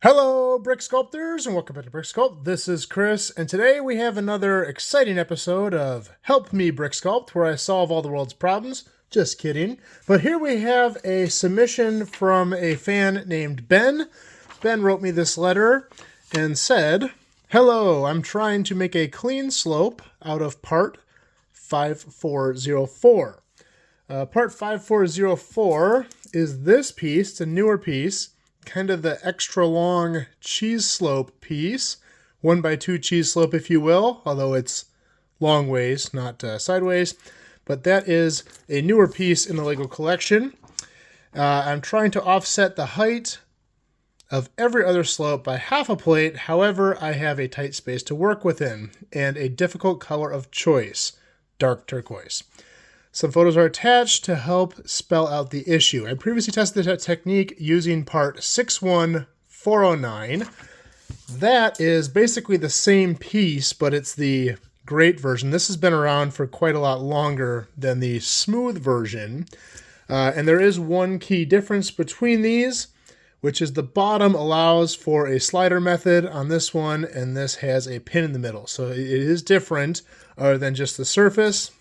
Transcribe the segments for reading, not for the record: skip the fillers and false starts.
Hello, Brick Sculptors, and welcome back to Brick Sculpt. This is Chris, and today we have another exciting episode of Help Me Brick Sculpt, where I solve all the world's problems. Just kidding. But here we have a submission from a fan named Ben. Ben wrote me this letter and said, "Hello, I'm trying to make a clean slope out of part 5404. Part 5404 is this piece. It's a newer piece. Kind of the extra long cheese slope piece, 1x2 cheese slope, if you will, although it's long ways, not sideways. But that is a newer piece in the Lego collection. I'm trying to offset the height of every other slope by half a plate. However, I have a tight space to work within and a difficult color of choice, dark turquoise. Some photos are attached to help spell out the issue. I previously tested that technique using part 61409. That is basically the same piece, but it's the great version. This has been around for quite a lot longer than the smooth version. And there is one key difference between these, which is the bottom allows for a slider method on this one, and this has a pin in the middle. So it is different other than just the surface.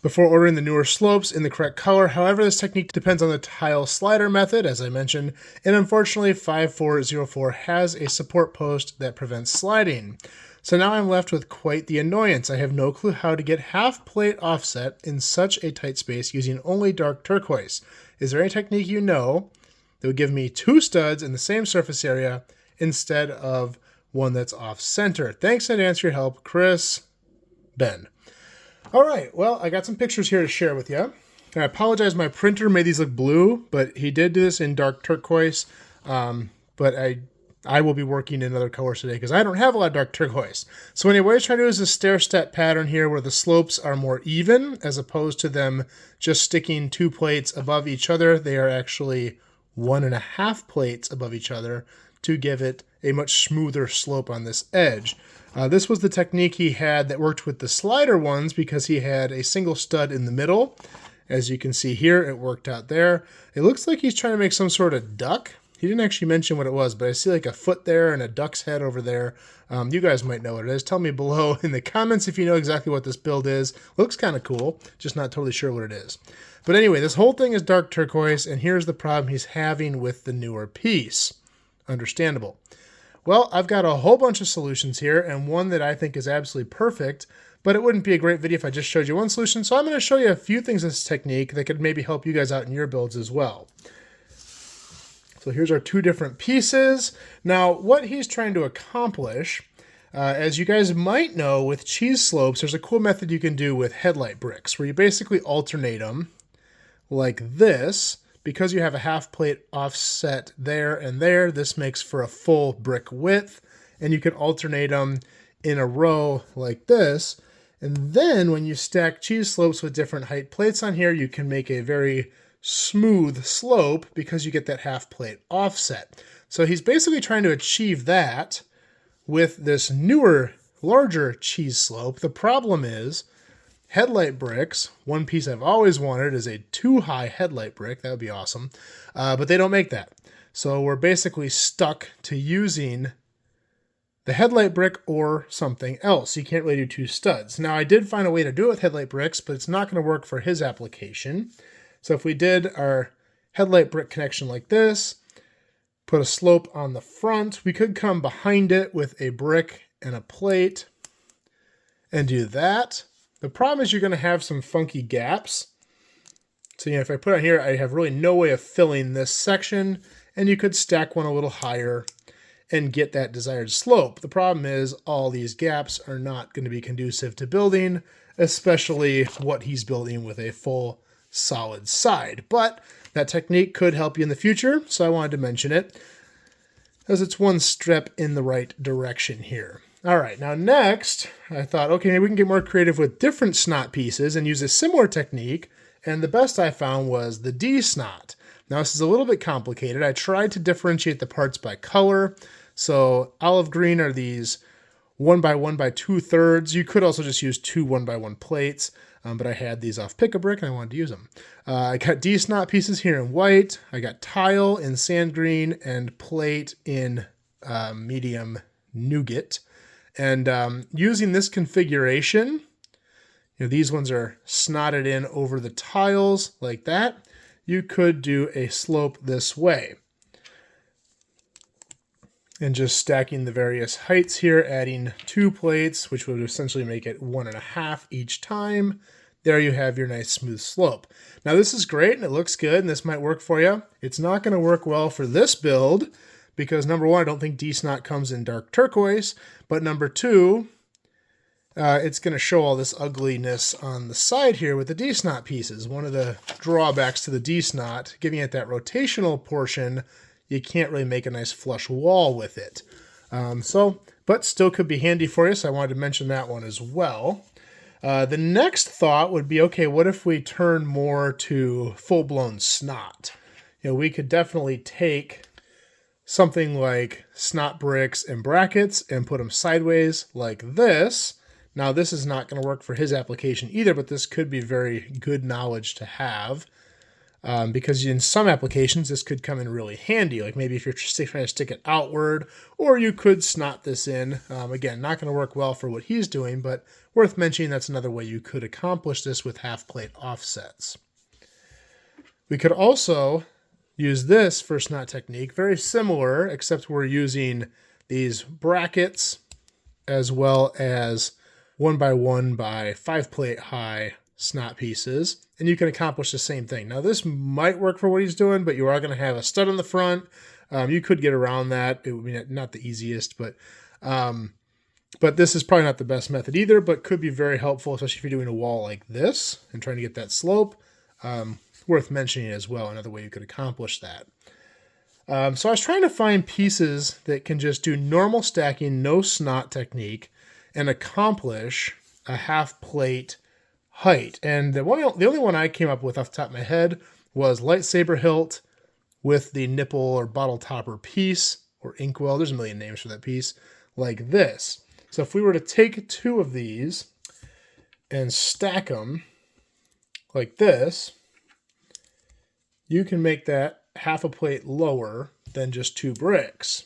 Before ordering the newer slopes in the correct color. However, this technique depends on the tile slider method, as I mentioned, and unfortunately 5404 has a support post that prevents sliding. So now I'm left with quite the annoyance. I have no clue how to get half plate offset in such a tight space using only dark turquoise. Is there any technique you know that would give me two studs in the same surface area instead of one that's off center? Thanks in advance for your help, Chris, Ben. All right, well, I got some pictures here to share with you. I apologize, my printer made these look blue, but he did do this in dark turquoise. But I will be working in other colors today because I don't have a lot of dark turquoise. So anyway, what I try to do is a stair-step pattern here where the slopes are more even as opposed to them just sticking two plates above each other. They are actually 1.5 plates above each other to give it a much smoother slope on this edge. This was the technique he had that worked with the slider ones because he had a single stud in the middle. As you can see here, it worked out there. It looks like he's trying to make some sort of duck. He didn't actually mention what it was, but I see like a foot there and a duck's head over there. You guys might know what it is. Tell me below in the comments if you know exactly what this build is. Looks kind of cool, just not totally sure what it is. But anyway, this whole thing is dark turquoise, and here's the problem he's having with the newer piece. Understandable. Well, I've got a whole bunch of solutions here, and one that I think is absolutely perfect, but it wouldn't be a great video if I just showed you one solution, so I'm going to show you a few things in this technique that could maybe help you guys out in your builds as well. So here's our two different pieces. Now, what he's trying to accomplish, as you guys might know with cheese slopes, there's a cool method you can do with headlight bricks, where you basically alternate them like this. Because you have a half plate offset there and there, this makes for a full brick width, and you can alternate them in a row like this. And then when you stack cheese slopes with different height plates on here, you can make a very smooth slope because you get that half plate offset. So he's basically trying to achieve that with this newer, larger cheese slope. The problem is, headlight bricks, one piece I've always wanted is a 2-high headlight brick. That would be awesome. But they don't make that. So we're basically stuck to using the headlight brick or something else. You can't really do two studs. Now, I did find a way to do it with headlight bricks, but it's not going to work for his application. So if we did our headlight brick connection like this, put a slope on the front, we could come behind it with a brick and a plate and do that. The problem is you're going to have some funky gaps. So, if I put on here, I have really no way of filling this section, and you could stack one a little higher and get that desired slope. The problem is all these gaps are not going to be conducive to building, especially what he's building with a full solid side. But that technique could help you in the future, so I wanted to mention it as it's one step in the right direction here. All right, now next, I thought, okay, maybe we can get more creative with different snot pieces and use a similar technique, and the best I found was the D-snot. Now, this is a little bit complicated. I tried to differentiate the parts by color. So olive green are these 1x1 by 2/3. You could also just use two 1x1 plates. but I had these off Pick-a-Brick and I wanted to use them. I got D-snot pieces here in white. I got tile in sand green and plate in medium nougat. And using this configuration, these ones are snotted in over the tiles like that. You could do a slope this way. And just stacking the various heights here, adding 2 plates, which would essentially make it 1.5 each time. There you have your nice smooth slope. Now this is great and it looks good and this might work for you. It's not going to work well for this build because number 1, I don't think D-snot comes in dark turquoise, but number 2, it's going to show all this ugliness on the side here with the D-snot pieces. One of the drawbacks to the D-snot, giving it that rotational portion, you can't really make a nice flush wall with it. But still could be handy for you, so I wanted to mention that one as well. The next thought would be, okay, what if we turn more to full-blown snot? We could definitely take something like snot bricks and brackets and put them sideways like this. Now, this is not going to work for his application either, but this could be very good knowledge to have. Because in some applications, this could come in really handy, like maybe if you're trying to stick it outward, or you could snot this in. Again, not going to work well for what he's doing, but worth mentioning that's another way you could accomplish this with half-plate offsets. We could also use this for snot technique, very similar, except we're using these brackets as well as 1x1 by 5-plate high snot pieces, and you can accomplish the same thing. Now this might work for what he's doing, but you are going to have a stud on the front. You could get around that. It would be not the easiest, but this is probably not the best method either, but could be very helpful, especially if you're doing a wall like this and trying to get that slope. Worth mentioning as well, another way you could accomplish that. So I was trying to find pieces that can just do normal stacking, no snot technique, and accomplish a half-plate height. And the only one I came up with off the top of my head was lightsaber hilt with the nipple or bottle topper piece, or inkwell. There's a million names for that piece, like this. So if we were to take 2 of these and stack them like this, you can make that half a plate lower than just 2 bricks.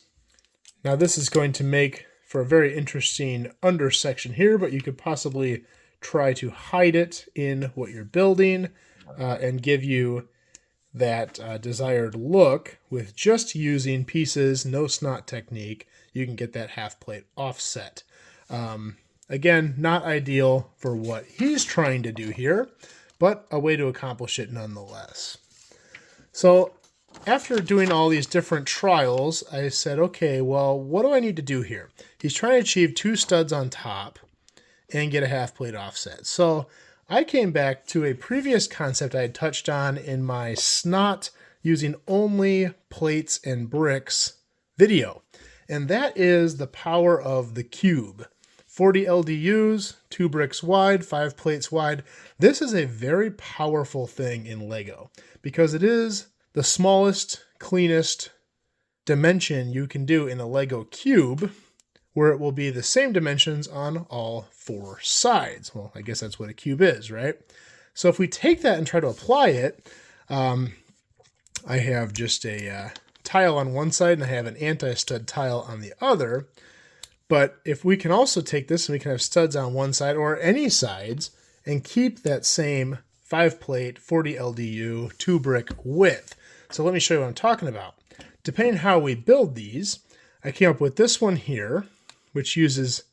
Now this is going to make for a very interesting undersection here, but you could possibly try to hide it in what you're building and give you that desired look with just using pieces, no snot technique. You can get that half plate offset. Again, not ideal for what he's trying to do here, but a way to accomplish it nonetheless. So after doing all these different trials, I said, okay, well, what do I need to do here? He's trying to achieve 2 studs on top and get a half plate offset. So I came back to a previous concept I had touched on in my snot using only plates and bricks video. And that is the power of the cube. 40 LDUs, 2 bricks wide, 5 plates wide. This is a very powerful thing in Lego because it is the smallest, cleanest dimension you can do in a Lego cube, where it will be the same dimensions on all 4 sides. Well, I guess that's what a cube is, right? So if we take that and try to apply it, I have just a tile on one side and I have an anti-stud tile on the other. But if we can also take this and we can have studs on one side or any sides and keep that same 5-plate, 40 LDU, 2 brick width. So let me show you what I'm talking about. Depending on how we build these, I came up with this one here, which uses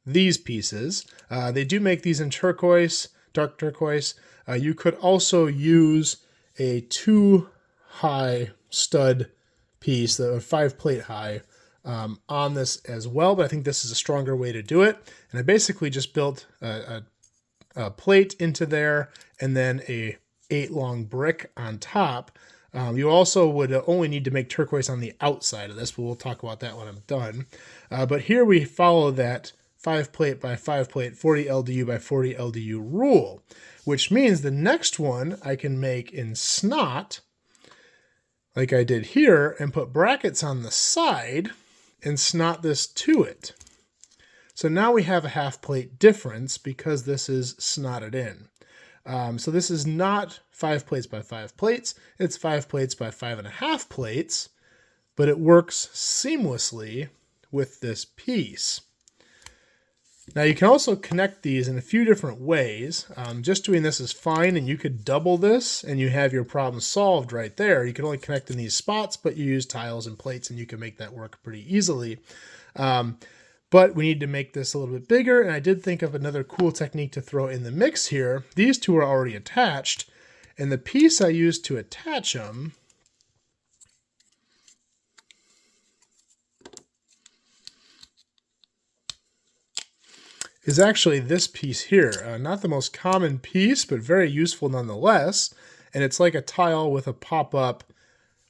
these pieces. They do make these in turquoise, dark turquoise. You could also use a 2-high stud piece, the 5-plate high, on this as well, but I think this is a stronger way to do it. And I basically just built a plate into there and then a 8-long brick on top. You also would only need to make turquoise on the outside of this, but we'll talk about that when I'm done. But here we follow that 5-plate by 5-plate, 40 LDU by 40 LDU rule, which means the next one I can make in snot, like I did here, and put brackets on the side and snot this to it. So now we have a half-plate difference because this is snotted in. So this is not 5 plates by 5 plates. It's 5 plates by 5.5 plates, but it works seamlessly with this piece. Now you can also connect these in a few different ways. Just doing this is fine, and you could double this and you have your problem solved right there. You can only connect in these spots, but you use tiles and plates and you can make that work pretty easily. But we need to make this a little bit bigger, and I did think of another cool technique to throw in the mix here. These two are already attached, and the piece I used to attach them is actually this piece here. Not the most common piece, but very useful nonetheless. And it's like a tile with a pop-up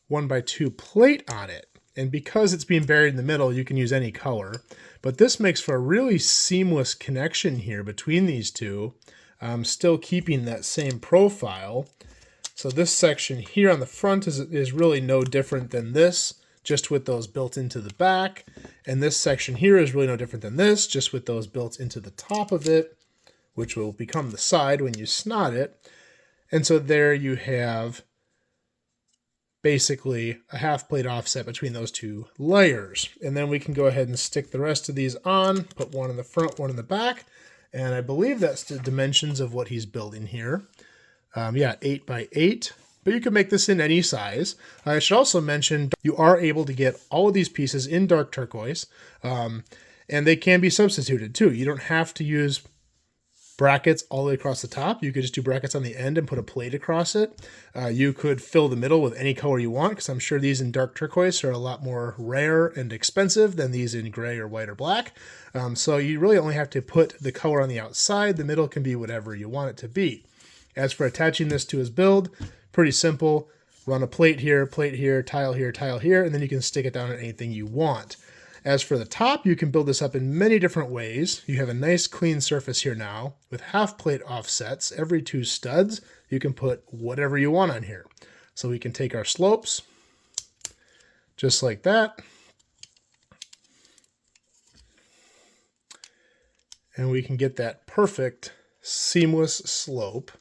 1x2 plate on it. And because it's being buried in the middle, you can use any color. But this makes for a really seamless connection here between these two, still keeping that same profile. So this section here on the front is really no different than this, just with those built into the back. And this section here is really no different than this, just with those built into the top of it, which will become the side when you snot it. And so there you have basically a half plate offset between those two layers. And then we can go ahead and stick the rest of these on, put one in the front, one in the back. And I believe that's the dimensions of what he's building here. Yeah, 8 by 8. But you can make this in any size. I should also mention you are able to get all of these pieces in dark turquoise, and they can be substituted too. You don't have to use brackets all the way across the top. You could just do brackets on the end and put a plate across it. You could fill the middle with any color you want, because I'm sure these in dark turquoise are a lot more rare and expensive than these in gray or white or black. So you really only have to put the color on the outside. The middle can be whatever you want it to be. As for attaching this to his build, pretty simple. Run a plate here, tile here, and then you can stick it down on anything you want. As for the top, you can build this up in many different ways. You have a nice clean surface here now with half plate offsets. Every 2 studs, you can put whatever you want on here. So we can take our slopes, just like that. And we can get that perfect seamless slope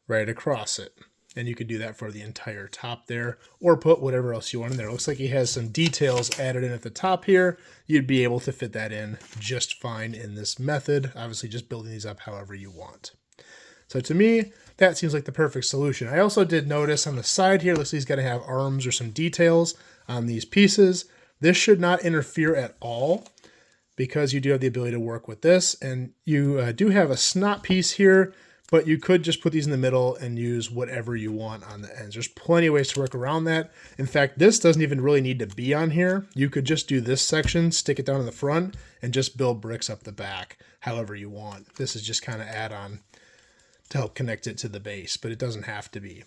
right across it. And you could do that for the entire top there, or put whatever else you want in there. It looks like he has some details added in at the top here. You'd be able to fit that in just fine in this method. Obviously, just building these up however you want. So to me, that seems like the perfect solution. I also did notice on the side here, looks like he's got to have arms or some details on these pieces. This should not interfere at all, because you do have the ability to work with this. And you do have a snot piece here, but you could just put these in the middle and use whatever you want on the ends. There's plenty of ways to work around that. In fact, this doesn't even really need to be on here. You could just do this section, stick it down in the front, and just build bricks up the back however you want. This is just kind of add-on to help connect it to the base, but it doesn't have to be.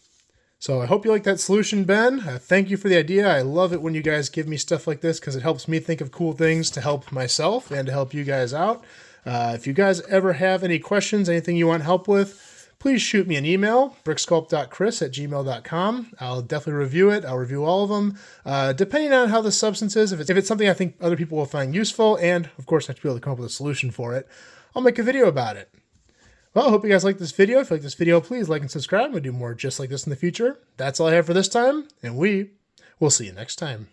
So I hope you like that solution, Ben. Thank you for the idea. I love it when you guys give me stuff like this, because it helps me think of cool things to help myself and to help you guys out. If you guys ever have any questions, anything you want help with, please shoot me an email, bricksculpt.chris@gmail.com. I'll definitely review it. I'll review all of them. Depending on how the substance is, if it's something I think other people will find useful, and of course I have to be able to come up with a solution for it, I'll make a video about it. Well, I hope you guys like this video. If you like this video, please like and subscribe. We'll do more just like this in the future. That's all I have for this time, and we will see you next time.